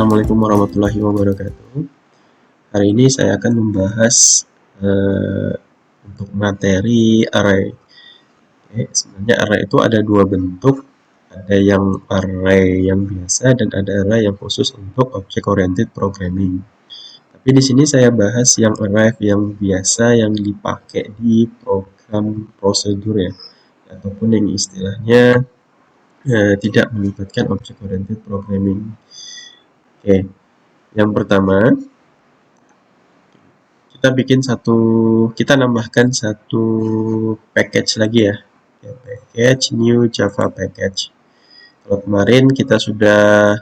Assalamualaikum warahmatullahi wabarakatuh. Hari ini saya akan membahas untuk materi array. Sebenarnya array itu ada dua bentuk, ada yang array yang biasa dan ada array yang khusus untuk object oriented programming. Tapi di sini saya bahas yang array yang biasa yang dipakai di program prosedur ya, ataupun yang istilahnya tidak melibatkan object oriented programming. Oke, yang pertama kita nambahkan satu package lagi ya, package new Java package. Kalau kemarin kita sudah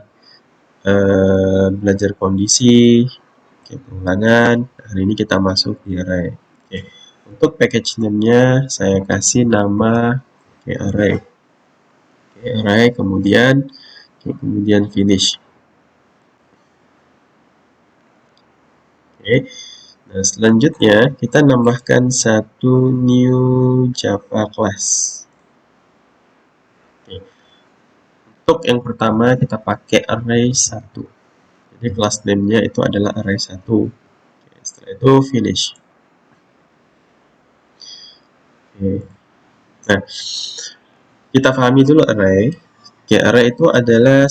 belajar kondisi, pengulangan, hari ini kita masuk di array. Untuk package name-nya saya kasih nama array. Array kemudian finish. Nah, selanjutnya kita nambahkan satu new Java class. Untuk yang pertama kita pakai array 1. Jadi class name-nya itu adalah array 1. Setelah itu finish. Nah, kita pahami dulu array. Array itu adalah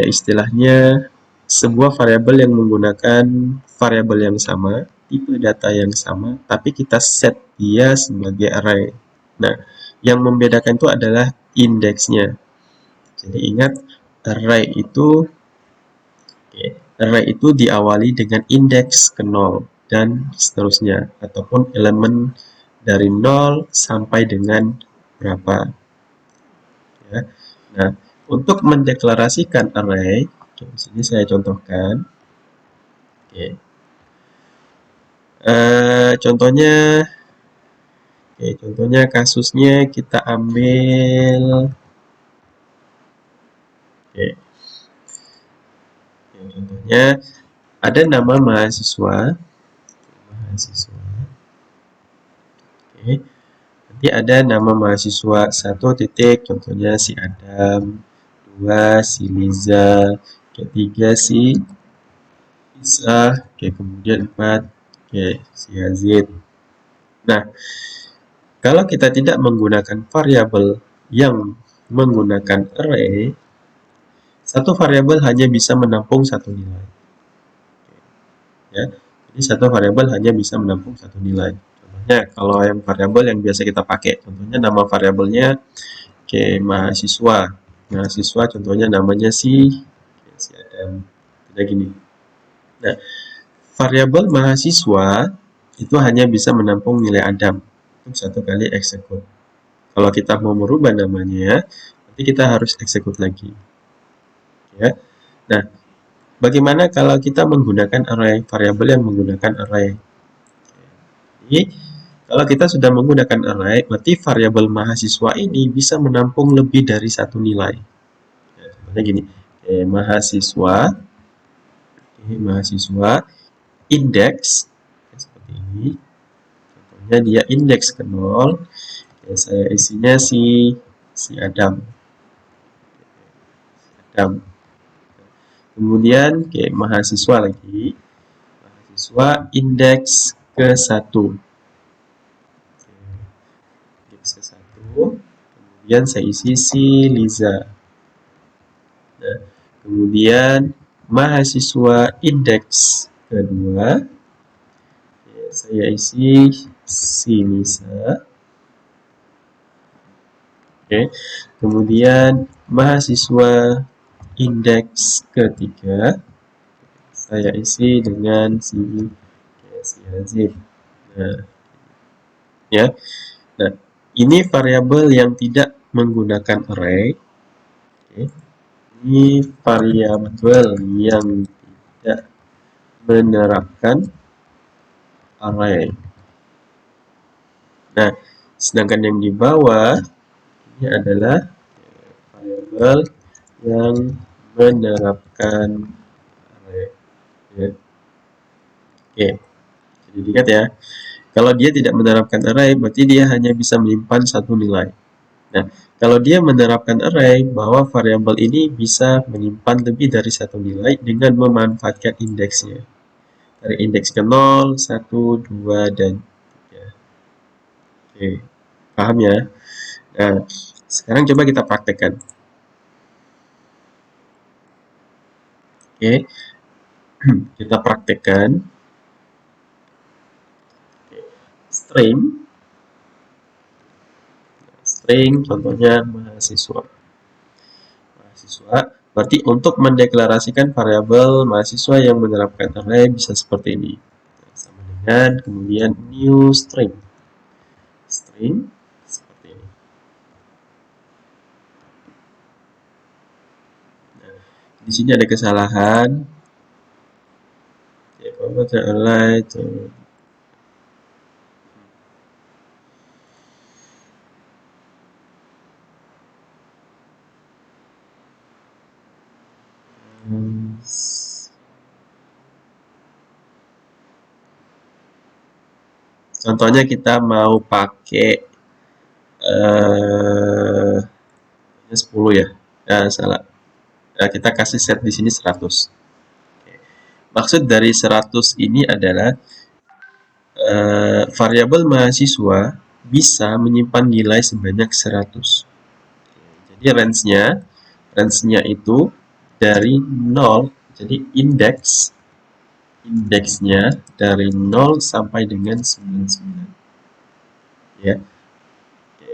istilahnya sebuah variabel yang menggunakan variabel yang sama, tipe data yang sama, tapi kita set dia sebagai array. Nah, yang membedakan itu adalah indeksnya. Jadi ingat, array itu diawali dengan indeks ke 0 dan seterusnya, ataupun elemen dari 0 sampai dengan berapa. Ya. Nah, untuk mendeklarasikan array, di sini saya contohkan. Contohnya kasusnya kita ambil. Contohnya ada nama mahasiswa. Nanti ada nama mahasiswa 1 titik, contohnya si Adam, 2 si Liza, 3 si Isa, kemudian 4 si Yazid. Nah, kalau kita tidak menggunakan variabel yang menggunakan array, satu variabel hanya bisa menampung satu nilai. Jadi satu variabel hanya bisa menampung satu nilai. Contohnya kalau yang variabel yang biasa kita pakai, contohnya nama variabelnya mahasiswa. Mahasiswa contohnya namanya si Adam. Jadi gini. Nah, variabel mahasiswa itu hanya bisa menampung nilai Adam untuk satu kali execute. Kalau kita mau merubah namanya, nanti kita harus execute lagi. Ya. Nah, bagaimana kalau kita menggunakan array, variabel yang menggunakan array? Jadi, kalau kita sudah menggunakan array, berarti variabel mahasiswa ini bisa menampung lebih dari satu nilai. Contohnya gini, mahasiswa indeks seperti ini. Contohnya dia indeks ke 0. Saya isinya si Adam. Kemudian mahasiswa lagi. Mahasiswa indeks ke 1. Indeks ke 1. Kemudian saya isi si Liza. Nah, kemudian mahasiswa indeks kedua, saya isi si Nisa. Kemudian mahasiswa indeks ketiga, saya isi dengan si Yazid. Nah, ini variabel yang tidak menggunakan array. Ini variabel yang tidak menerapkan array. Nah, sedangkan yang di bawah ini adalah variabel yang menerapkan array. Jadi ingat ya, kalau dia tidak menerapkan array, berarti dia hanya bisa menyimpan satu nilai. Nah, kalau dia menerapkan array, bahwa variabel ini bisa menyimpan lebih dari satu nilai dengan memanfaatkan indeksnya. Dari indeks ke 0, 1, 2, dan 3. Oke, paham ya? Nah, sekarang coba kita praktekkan. Oke, kita praktekkan. String, contohnya mahasiswa. Mahasiswa, berarti untuk mendeklarasikan variabel mahasiswa yang menerapkan array bisa seperti ini. Sama dengan kemudian new string. String seperti ini. Nah, di sini ada kesalahan. Oke, convert array to contohnya kita mau pakai 10 ya. Salah. Nah, kita kasih set di sini 100. Maksud dari 100 ini adalah variabel mahasiswa bisa menyimpan nilai sebanyak 100. Jadi range-nya itu dari 0, jadi indeksnya dari 0 sampai dengan 99. Ya. Oke.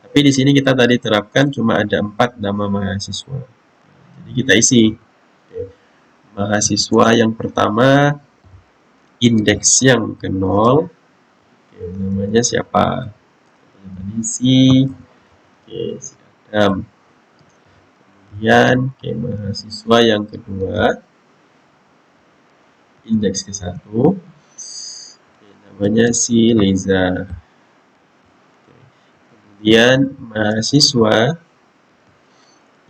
Tapi di sini kita tadi terapkan cuma ada 4 nama mahasiswa. Jadi kita isi. Oke. Mahasiswa yang pertama, indeks yang ke 0. Oke, namanya siapa? Tadi si Adam. Kemudian mahasiswa yang kedua, indeks ke 1. Namanya si Leza. Kemudian mahasiswa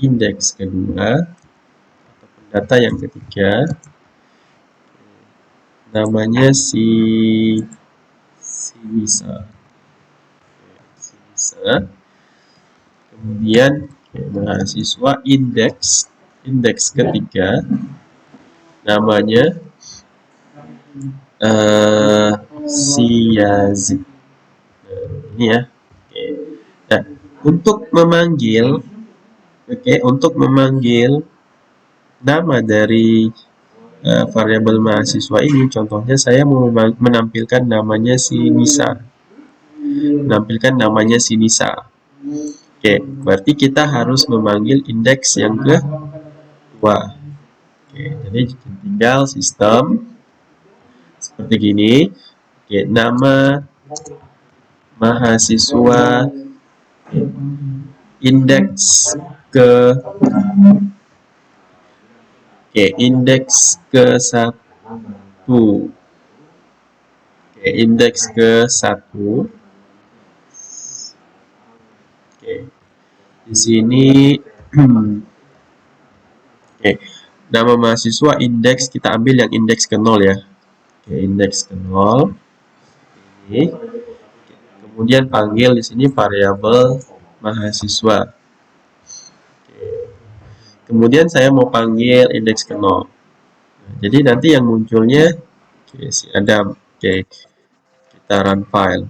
indeks kedua ataupun data yang ketiga, namanya si Nisa. Kemudian mahasiswa indeks ketiga, namanya si Yazid. Ini ya. Nah, untuk memanggil nama dari variabel mahasiswa ini, contohnya saya mau menampilkan namanya si Nisa. Oke, berarti kita harus memanggil indeks yang kedua. Oke, jadi tinggal sistem seperti gini. Oke, nama mahasiswa indeks ke indeks ke 1. Indeks ke 1. Di sini nama mahasiswa indeks kita ambil yang indeks ke 0 ya. Indeks ke 0. Ini. Kemudian panggil di sini variabel mahasiswa. Kemudian saya mau panggil indeks ke 0. Jadi nanti yang munculnya si Adam. Kita run file.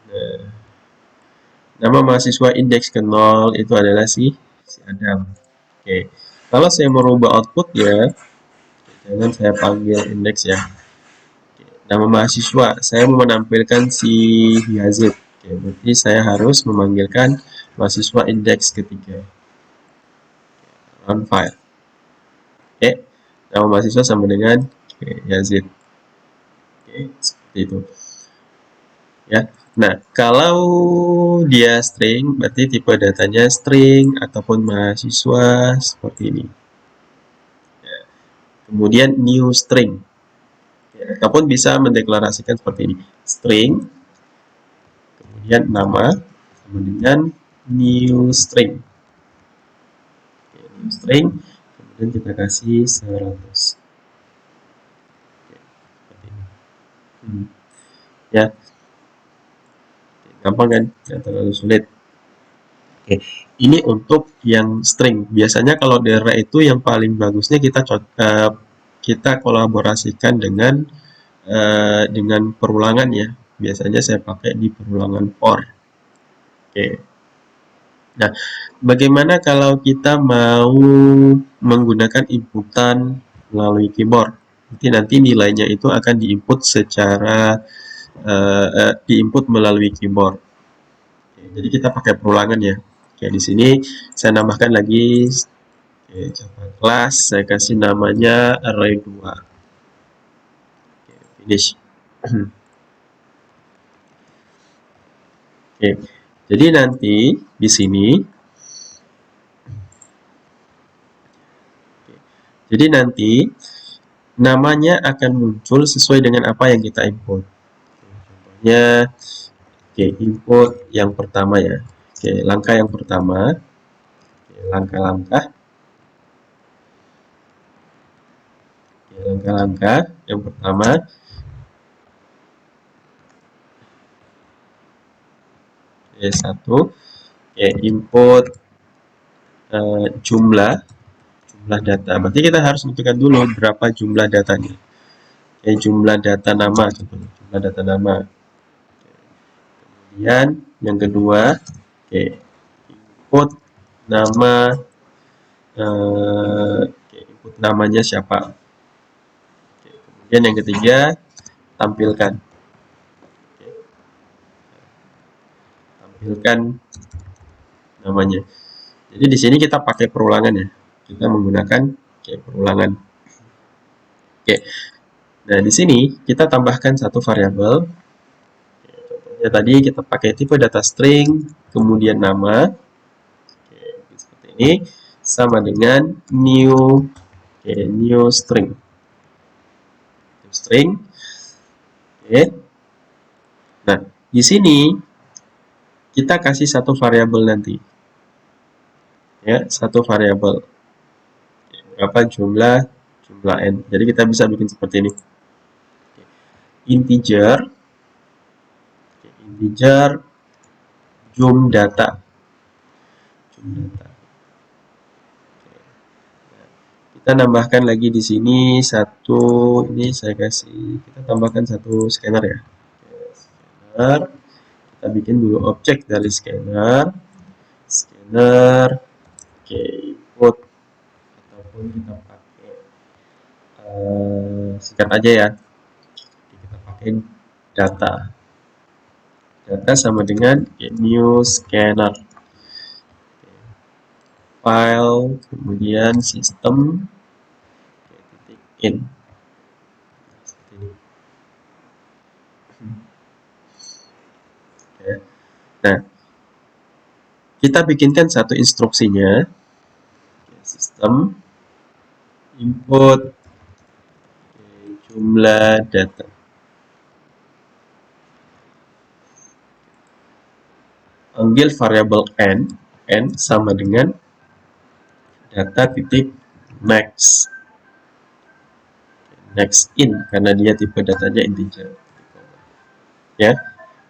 Nah, nama mahasiswa indeks ke 0 itu adalah si Adam. Kalau saya merubah output ya, jangan saya panggil indeks ya. Nama mahasiswa, saya mau menampilkan si Yazid. Berarti saya harus memanggilkan mahasiswa indeks ketiga. Run file. Nama mahasiswa sama dengan Yazid. Seperti itu. Ya. Nah, kalau dia string, berarti tipe datanya string ataupun mahasiswa seperti ini. Ya. Kemudian new string. Ya, ataupun bisa mendeklarasikan seperti ini. String, kemudian nama, sama dengan new string. New string, kemudian kita kasih 100. Seperti ini. Ya, gampang kan, nggak terlalu sulit. Oke, ini untuk yang string. Biasanya kalau di array itu yang paling bagusnya kita kolaborasikan dengan perulangan ya. Biasanya saya pakai di perulangan for. Oke. Nah, bagaimana kalau kita mau menggunakan inputan melalui keyboard? Nanti nilainya itu akan diinput diinput melalui keyboard. Oke, jadi kita pakai perulangan ya. Oke, di sini saya nambahkan lagi kelas, saya kasih namanya array 2. Oke, finish. Oke, jadi nanti di sini namanya akan muncul sesuai dengan apa yang kita input. Contohnya, oke, input yang pertama ya. Oke, langkah yang pertama, langkah-langkah yang pertama, satu, input jumlah data. Berarti kita harus tentukan dulu berapa jumlah datanya. Jumlah data nama, contohnya jumlah data nama. Kemudian yang kedua, input nama, input namanya siapa. Kemudian yang ketiga, tampilkan namanya. Jadi di sini kita pakai perulangan ya. Kita menggunakan perulangan. Oke. Nah, di sini kita tambahkan satu variabel. Contohnya tadi kita pakai tipe data string, kemudian nama. Seperti ini sama dengan new string. Oke. Nah, di sini kita kasih satu variabel nanti. Ya, satu variabel. Berapa jumlah n. Jadi kita bisa bikin seperti ini. Integer jum data. Kita nambahkan lagi di sini satu, ini saya kasih, kita tambahkan satu scanner ya. Scanner, kita bikin dulu objek dari scanner. Oke, input ataupun kita pakai singkat aja ya. Kita pakai data sama dengan new scanner. File, kemudian sistem, in. Nah, kita bikinkan satu instruksinya. Sistem input jumlah data. Ambil variabel n sama dengan data titik next in karena dia tipe datanya integer. Ya.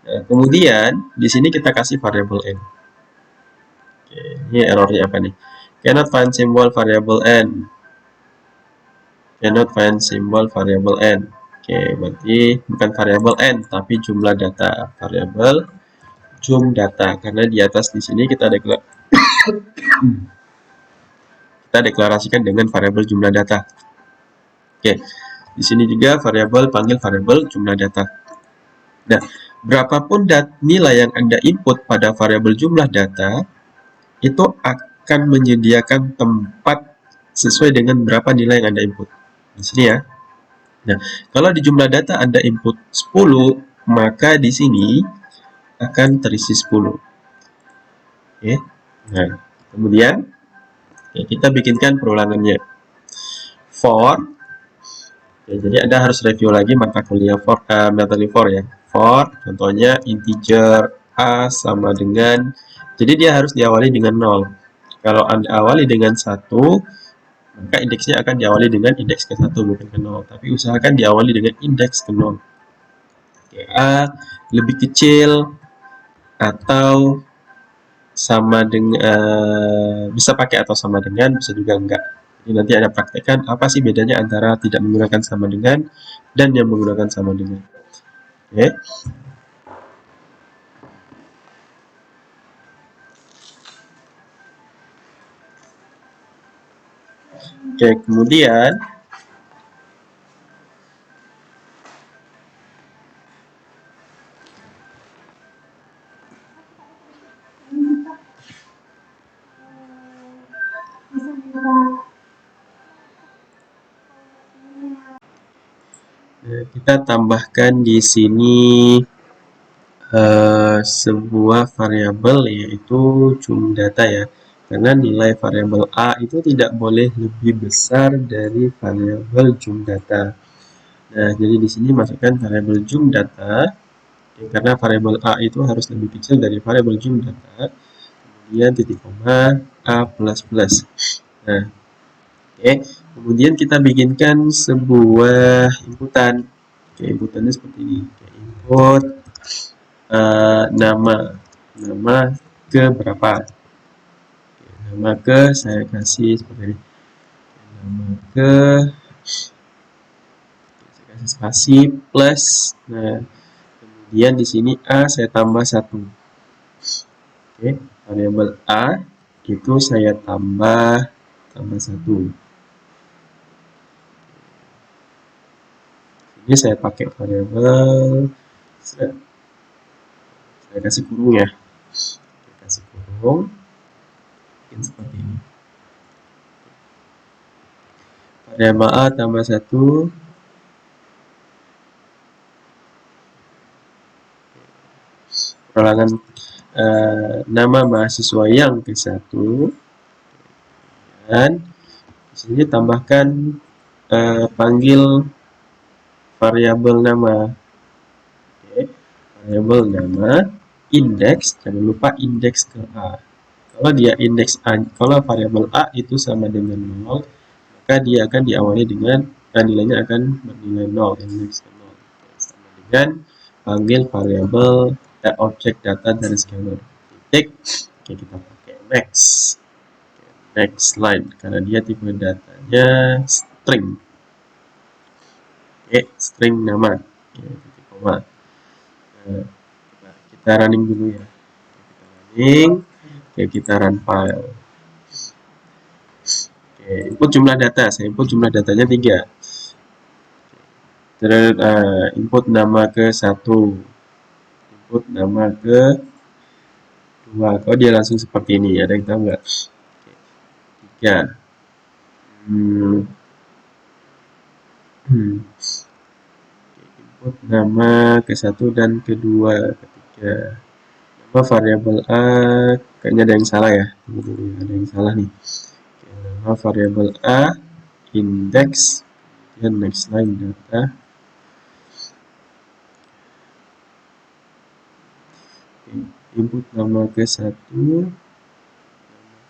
Nah, kemudian di sini kita kasih variabel n. Oke, ini errornya apa nih? Cannot find symbol variable n. Oke, berarti bukan variabel n tapi jumlah data. Variabel jum data karena di atas di sini kita deklarasikan dengan variabel jumlah data. Oke, di sini juga variabel panggil variabel jumlah data. Nah, berapapun nilai yang Anda input pada variabel jumlah data, itu akan menyediakan tempat sesuai dengan berapa nilai yang Anda input. Di sini ya. Nah, kalau di jumlah data Anda input 10, maka di sini akan terisi 10. Oke. Nah, kemudian kita bikinkan perulangannya. For, jadi Anda harus review lagi mata kuliah metode for ya. For, contohnya integer a sama dengan, jadi dia harus diawali dengan 0. Kalau Anda awali dengan 1, maka indeksnya akan diawali dengan indeks ke 1, bukan ke 0. Tapi usahakan diawali dengan indeks ke 0. A lebih kecil atau sama dengan bisa pakai atau sama dengan, bisa juga enggak. Jadi nanti ada praktekkan apa sih bedanya antara tidak menggunakan sama dengan dan yang menggunakan sama dengan. Oke. Oke, kemudian kita tambahkan di sini sebuah variabel yaitu jumdata ya. Karena nilai variabel A itu tidak boleh lebih besar dari variabel jumdata. Nah, jadi di sini masukkan variabel jumdata ya, karena variabel A itu harus lebih kecil dari variabel jumdata. Kemudian titik koma A plus plus. Nah, oke. Kemudian kita bikinkan sebuah inputan. Oke, inputannya seperti ini. Oke, input nama ke berapa? Oke, nama ke saya kasih seperti ini. Nama ke saya kasih spasi plus. Nah, kemudian di sini A saya tambah 1. Oke, variabel A itu saya tambah 1. Ini saya pakai variabel, saya kasih kurung ya, saya kasih kurung, mungkin seperti ini. Variabel A tambah 1, perolangan nama mahasiswa yang ke-1, dan di sini tambahkan panggil variabel nama. Oke, variabel nama indeks, jangan lupa indeks ke A. Kalau dia indeks A, kalau variabel A itu sama dengan 0, maka dia akan diawali dengan nilainya akan bernilai 0, indeks ke 0. Sama dengan panggil variabel objek data dari scanner. Titik, oke, kita pakai next. Next line, karena dia tipe datanya string. Oke, string nama. Oke, titik koma. Kita running dulu ya. Kita running. Oke, kita run file. Oke, input jumlah data. Saya input jumlah datanya 3. Terus input nama ke 1. Input nama ke 2. Kalau dia langsung seperti ini, ada yang tahu nggak? 3. Input nama ke 1 dan ke 2, ketiga. Nama variabel A, kayaknya ada yang salah ya. Ada yang salah nih. Oke, nama variabel A, index, dan next line data. Oke, input nama ke 1,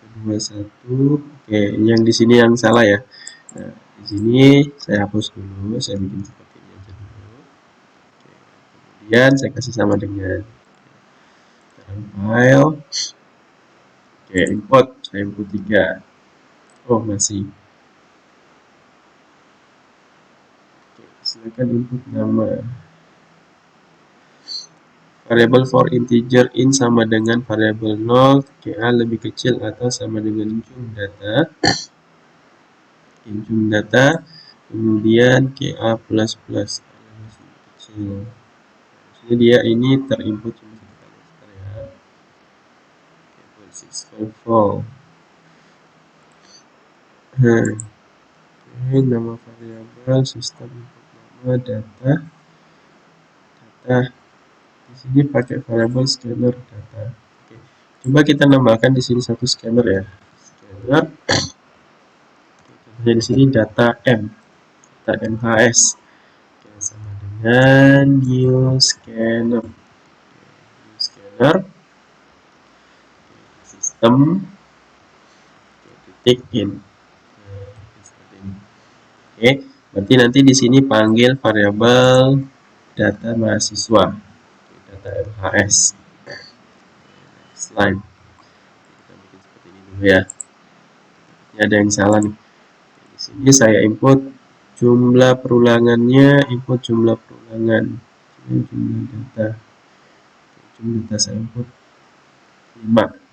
nama ke 1. Oke, yang di sini yang salah ya. Nah, di sini saya hapus dulu, saya bikin seperti ini aja dulu. Oke, kemudian saya kasih sama dengan file. Oke, import, saya input 3. Oh, masih. Oke, silakan input nama. Variable for integer in sama dengan variable 0, KA lebih kecil atau sama dengan jumdata. Jumdata, kemudian KA plus plus kecil. Jadi dia ini terinput cuma satu kali ya. Oke, 654. Oke, nama variabel sistem input nama data. Di sini pakai variabel scanner data. Oke. Coba kita nambahkan di sini satu scanner ya. Scanner. Contohnya di sini data M, data MHS. Oke, sama dengan new scanner. New scanner. Sistem. Titik in. Oke, berarti nanti di sini panggil variabel data mahasiswa, data MHS. Slide. Kita bikin seperti ini dulu ya. Ini ada yang salah nih. Di sini saya input jumlah perulangannya, input jumlah perulangan. Ini jumlah data. Jumlah data saya input 5.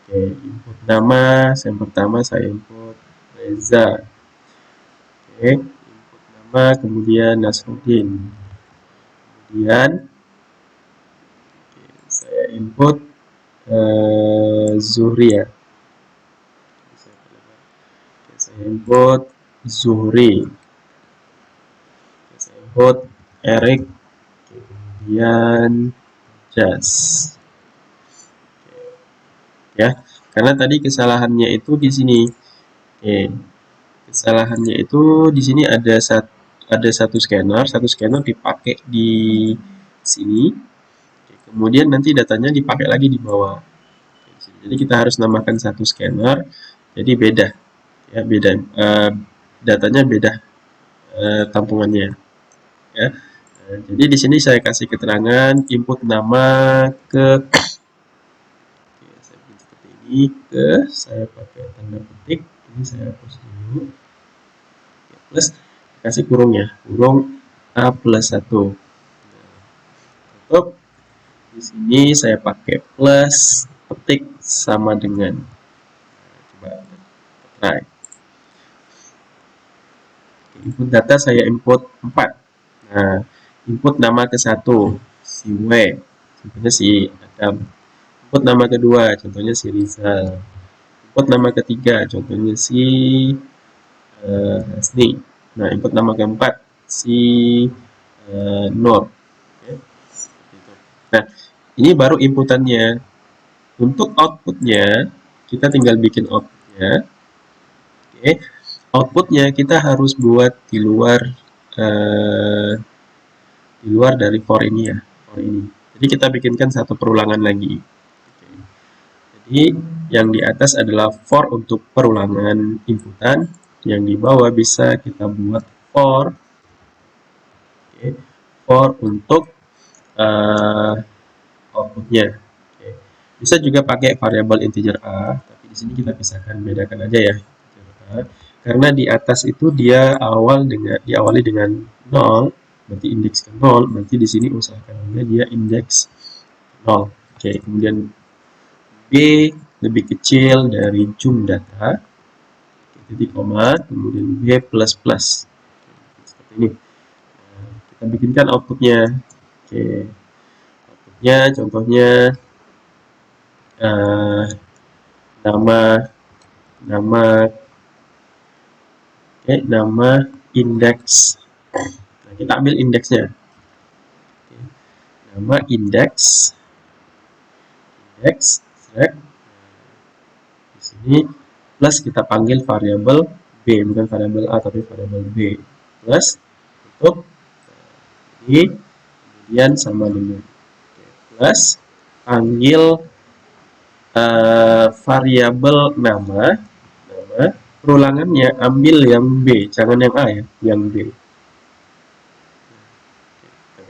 Oke, input nama, yang pertama saya input Reza. Oke, input nama, kemudian Nasruddin. Kemudian saya input Zuhri ya. Saya input Zuhri. Saya input Erik. Kemudian Jas. Ya, karena tadi kesalahannya itu di sini. Oke, kesalahannya itu di sini ada satu scanner dipakai di sini. Oke, kemudian nanti datanya dipakai lagi di bawah. Jadi kita harus namakan satu scanner. Jadi beda, ya beda datanya beda tampungannya. Ya, jadi di sini saya kasih keterangan input nama ke saya pakai tanda petik, ini saya hapus dulu, plus kasih kurung ya, kurung A plus 1. Tutup. Di sini saya pakai plus petik sama dengan, coba try. Input data saya input 4. Nah, input nama ke 1 si W, contohnya si Adam. Input nama kedua, contohnya si Rizal. Input nama ketiga, contohnya si Hasni. Nah, input nama keempat si Nur. Oke. Nah, ini baru inputannya. Untuk outputnya, kita tinggal bikin outputnya. Oke. Outputnya kita harus buat di luar dari for ini ya, for ini. Jadi kita bikinkan satu perulangan lagi. Oke. Jadi yang di atas adalah for untuk perulangan inputan, yang di bawah bisa kita buat for, oke, for untuk outputnya. Oke. Bisa juga pakai variabel integer a, tapi di sini kita pisahkan, bedakan aja ya. Karena di atas itu dia diawali dengan 0, berarti indeks ke 0, berarti di sini usahakan dia indeks 0. Oke, kemudian B lebih kecil dari jum data, titik koma, kemudian B plus plus. Seperti ini. Nah, kita bikinkan outputnya. Oke, outputnya contohnya nama indeks. Nah, kita ambil indeksnya. Oke. Nama indeks, select. Di sini plus kita panggil variabel B, bukan variabel A tapi variabel B. Plus tutup ini, kemudian sama dengan plus panggil variabel nama, perulangannya ambil yang B, jangan yang A ya, yang B.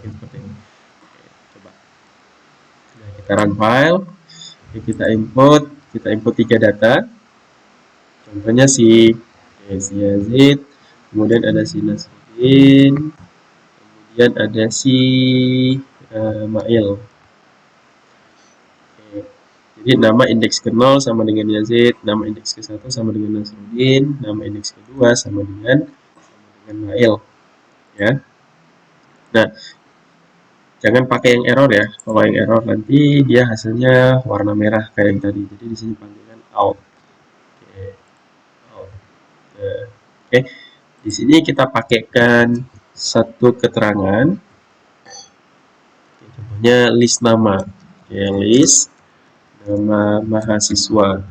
Seperti ini. Coba. Nah, kita run file, kita input 3 data. Contohnya si Yazid, kemudian ada si Nasruddin, kemudian ada si Mail. Jadi nama indeks ke-0 sama dengan Yazid, nama indeks ke-1 sama dengan Nasruddin, nama indeks ke-2 sama dengan Mail. Ya. Nah, jangan pakai yang error ya. Kalau yang error nanti dia hasilnya warna merah kayak yang tadi. Jadi di sini panggilan out. Oke. Out. Nah, oke. Di sini kita pakaikan satu keterangan. Contohnya list nama. Oke, list nama mahasiswa.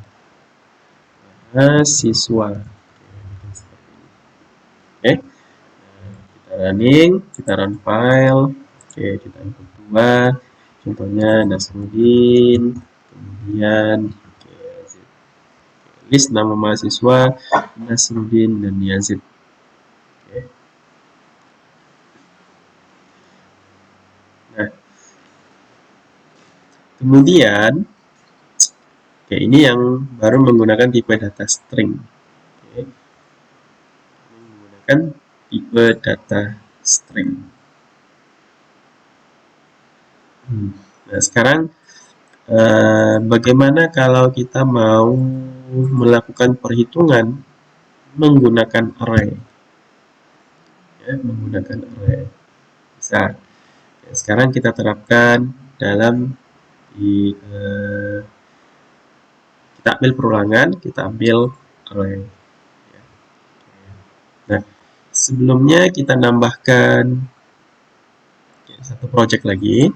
Oke, kita running, kita run file. Oke, kita input 2, contohnya Nasruddin, kemudian Yazid. List nama mahasiswa Nasruddin dan Yazid. Oke. Kemudian, oke, ini yang baru menggunakan tipe data string. Oke, menggunakan tipe data string. Nah, sekarang bagaimana kalau kita mau melakukan perhitungan menggunakan array? Ya, menggunakan array. Bisa. Ya, sekarang kita terapkan dalam kita ambil perulangan, kita ambil array. Nah, sebelumnya kita nambahkan satu project lagi.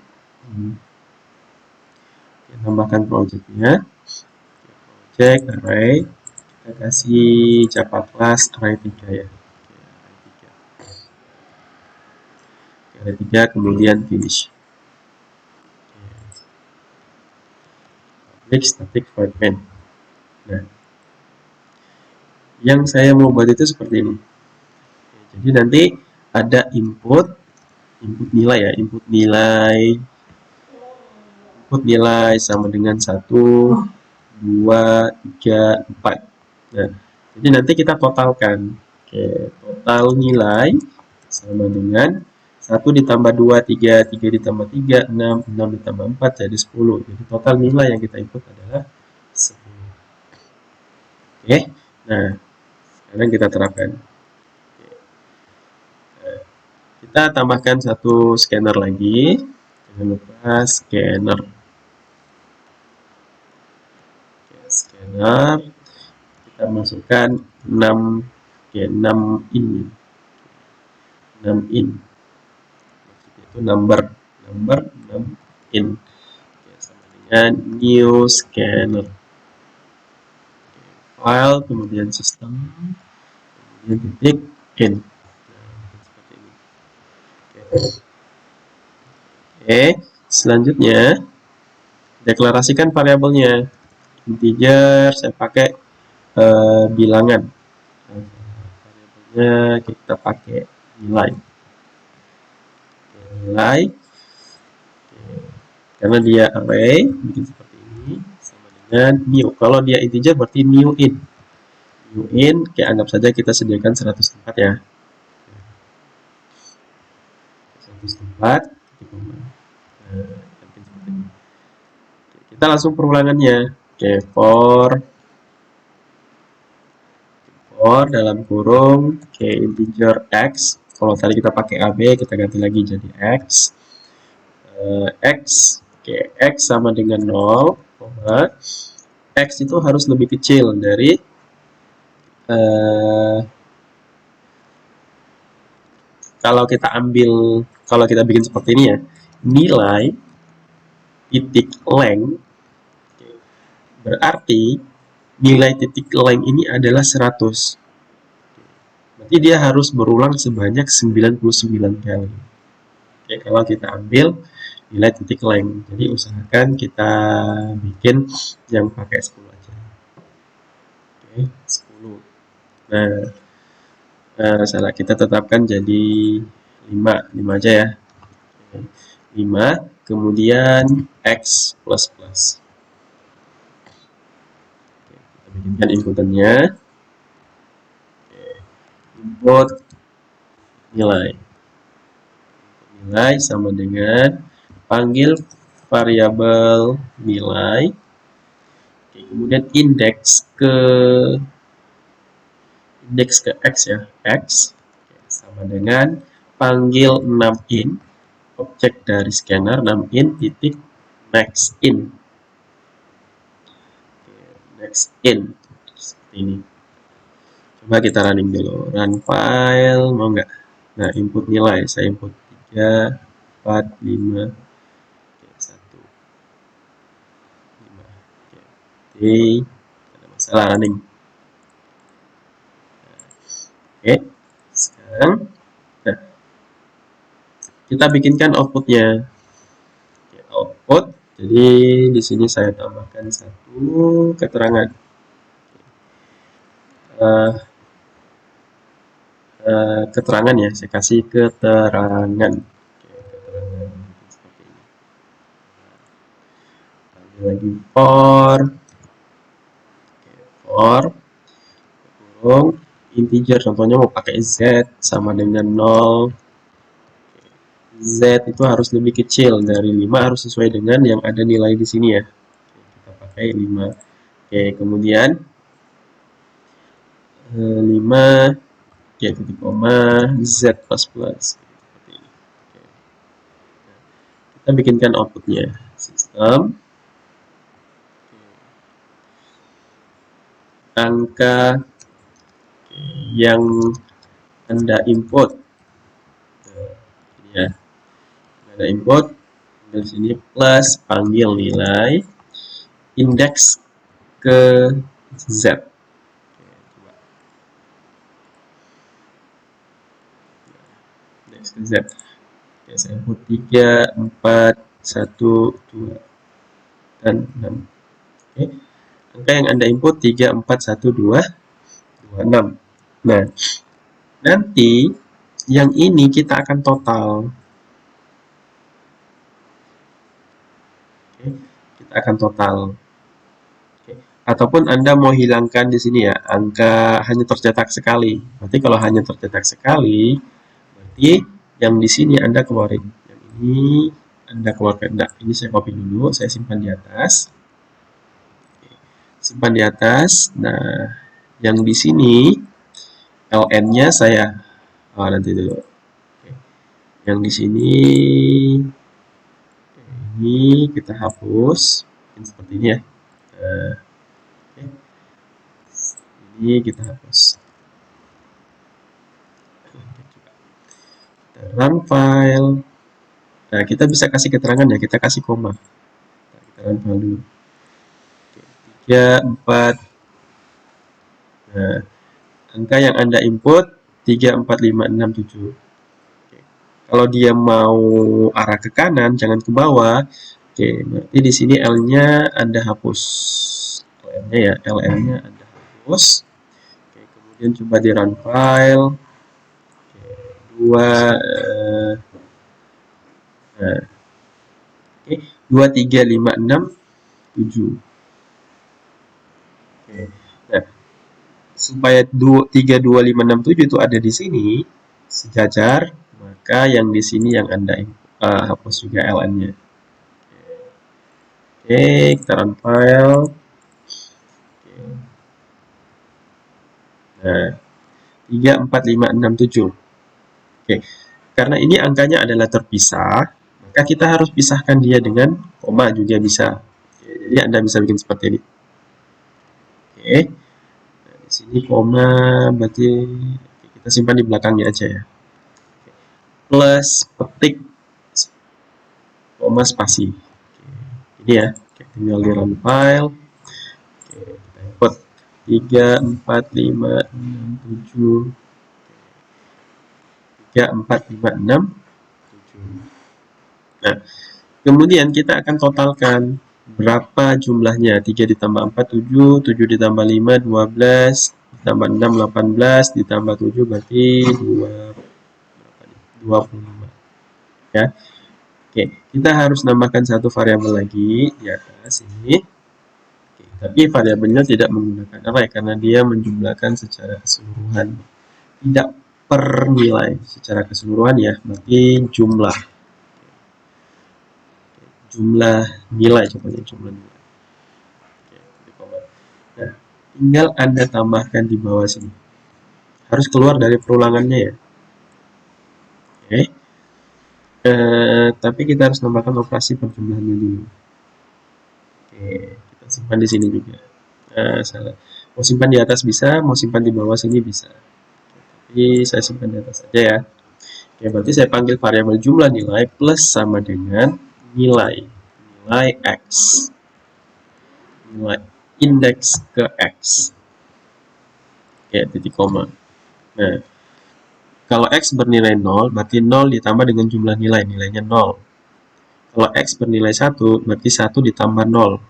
Kita tambahkan projectnya. Project array. Kita kasih Java class array 3 ya. Array 3 kemudian finish. Public static void main. Nah, yang saya mau buat itu seperti ini. Jadi nanti ada input nilai ya, input nilai sama dengan 1, 2, 3, 4. Nah, jadi nanti kita totalkan. Oke, total nilai sama dengan 1 ditambah 2, 3, 3 ditambah 3, 6, 6 ditambah 4 jadi 10. Jadi total nilai yang kita input adalah 10. Oke, nah sekarang kita terapkan. Kita tambahkan satu scanner lagi. Jangan lupa scanner. Scanner. Kita masukkan 6 in. 6 in. Itu number 6 in. Sama dengan new scanner. File, kemudian sistem, kemudian titik in. Oke, selanjutnya deklarasikan variabelnya. Integer saya pakai bilangan. Variabelnya kita pakai nilai. Nilai. Karena dia array, bikin seperti ini sama dengan new. Kalau dia integer berarti new in. New in, kayak anggap saja kita sediakan 100 tempat ya. 100 tempat. Kita langsung perulangannya. Oke, for dalam kurung integer x. Kalau tadi kita pakai AB, kita ganti lagi jadi x. X, x sama dengan 0, x itu harus lebih kecil dari kalau kita bikin seperti ini ya, nilai titik length berarti nilai titik length ini adalah 100. Berarti dia harus berulang sebanyak 99 kali. Oke, kalau kita ambil nilai titik length, jadi usahakan kita bikin yang pakai 10 aja. Oke, 10. Nah, salah kita tetapkan jadi 5 aja ya. 5, kemudian x plus plus. Oke, kita bikinkan inputannya. Input nilai sama dengan panggil variabel nilai. Oke, kemudian indeks ke x ya, x sama dengan panggil 6 in, objek dari scanner 6 in titik next in. Next in seperti ini. Coba kita running dulu, run file, mau nggak? Nah, input nilai saya input 3, 4, 5, 1, 5. Oke, ada masalah running. Oke, sekarang nah, kita bikinkan outputnya. Oke, output, jadi di sini saya tambahkan satu keterangan. Keterangan ya, saya kasih keterangan. Oke, keterangan seperti ini. lagi for kurung integer, contohnya mau pakai z sama dengan 0, z itu harus lebih kecil dari 5, harus sesuai dengan yang ada nilai di sini ya. Kita pakai 5. Oke, kemudian 5 titik koma z plus plus seperti ini. Oke. Kita bikinkan outputnya, sistem angka yang Anda input ya, ada input di sini plus panggil nilai indeks ke z. Indeks ke z. Oke, saya input 3, 4, 1, 2 dan 6. Oke. Angka yang Anda input 3, 4, 1, 2, 6. Nah, nanti yang ini kita akan total. Oke, kita akan total. Oke. Ataupun Anda mau hilangkan di sini ya, angka hanya tercetak sekali. Berarti kalau hanya tercetak sekali, berarti yang di sini Anda keluarin. Yang ini Anda keluarkan. Nah, ini saya copy dulu, saya simpan di atas. Oke. Simpan di atas. Nah, yang di sini ln-nya saya nanti dulu. Oke. Yang di sini ini kita hapus. Ini seperti ini ya. Oke. Ini kita hapus. Kita run file. Nah, kita bisa kasih keterangan ya, kita kasih koma. Kita run file dulu. Oke. 3, 4. Nah, angka yang Anda input 3, 4, 5, 6, 7. Oke. Kalau dia mau arah ke kanan, jangan ke bawah. Oke, berarti di sini L-nya Anda hapus. LN-nya ya, LN-nya Anda hapus. Oke, kemudian coba di run file. Oke, 2 nah. Oke, 2, 3, 5, 6, 7. Oke. Nah, supaya 3, 2, 5, 6, 7 itu ada di sini sejajar, maka yang di sini yang Anda hapus juga ln-nya. Oke, kita run file. Oke. Nah, 3, 4, 5, 6, 7. Oke, karena ini angkanya adalah terpisah, maka kita harus pisahkan dia dengan koma juga bisa. Oke, jadi Anda bisa bikin seperti ini. Oke, nah, di sini koma berarti kita simpan di belakangnya aja ya. Oke. Plus petik koma spasi. Oke, ini ya. Oke, tinggal di run file. Oke, kita input 3, 4, 5, 6, 7. 3, 4, 5, 6, 7. Nah, kemudian kita akan totalkan berapa jumlahnya. 3 ditambah 4, 7. 7 ditambah 5, 12. Ditambah 6, 18. Ditambah 7 berarti 25. Ya. Oke, kita harus nambahkan satu variabel lagi di atas ini. Oke, tapi variabelnya tidak menggunakan array karena dia menjumlahkan secara keseluruhan. Tidak per nilai secara keseluruhan ya, berarti jumlah nilai, contohnya jumlah nilai. Oke, nah, tinggal Anda tambahkan di bawah sini. Harus keluar dari perulangannya ya. Oke. Tapi kita harus tambahkan operasi perjumlahannya dulu. Oke, kita simpan di sini juga. Salah. Mau simpan di atas bisa, mau simpan di bawah sini bisa. Tapi saya simpan di atas saja ya. Oke, berarti saya panggil variabel jumlah nilai plus sama dengan nilai x, nilai indeks ke x. Oke, titik koma. Nah, kalau x bernilai 0, berarti 0 ditambah dengan jumlah nilai, nilainya 0. Kalau x bernilai 1, berarti 1 ditambah 0.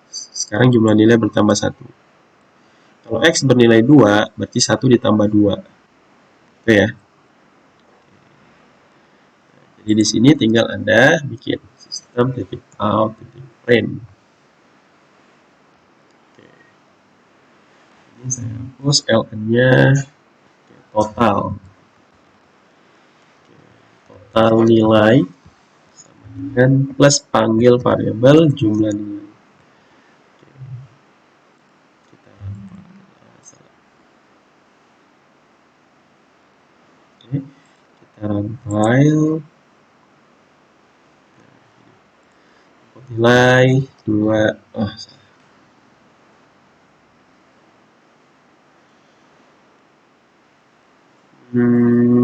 Sekarang jumlah nilai bertambah 1. Kalau x bernilai 2, berarti 1 ditambah 2. Oke ya. Jadi di sini tinggal Anda bikin sistem titik out titik print. Ini saya hapus ln-nya total. Total nilai sama dengan plus panggil variabel jumlah nilai. Kita run file. Nilai 2.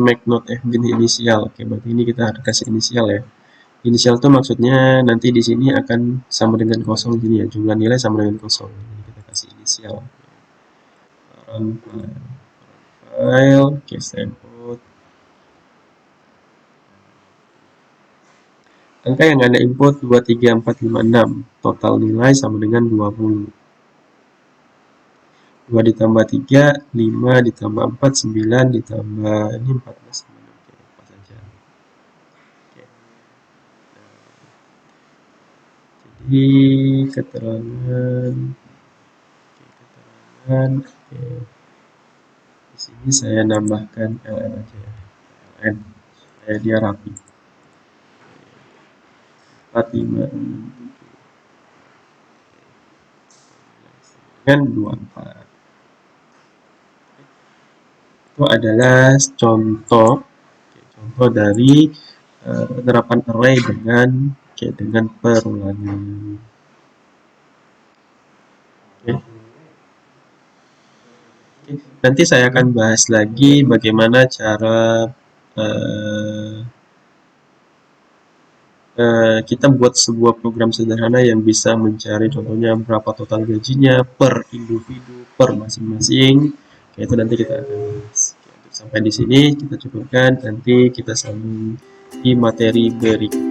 Make not have been initial. Oke, berarti ini kita harus kasih inisial ya. Inisial itu maksudnya nanti di sini akan sama dengan kosong gini ya. Jumlah nilai sama dengan kosong. Jadi kita kasih inisial. Run file, case input. Angka yang Anda input 23456. Total nilai sama dengan 20. 2 ditambah 3, 5 ditambah 4, 9 ditambah ini 14. Oke, apa saja. Oke. Jadi keterangan. Oke. Di sini saya nambahkan ln aja ya. ln supaya dia rapi. 45 dengan 24. Itu adalah contoh dari penerapan array dengan perulangan. Nanti saya akan bahas lagi bagaimana cara kita buat sebuah program sederhana yang bisa mencari contohnya berapa total gajinya per individu, per masing-masing. Itu nanti kita akan bahas. Sampai di sini kita cukupkan, nanti kita sambung di materi berikutnya.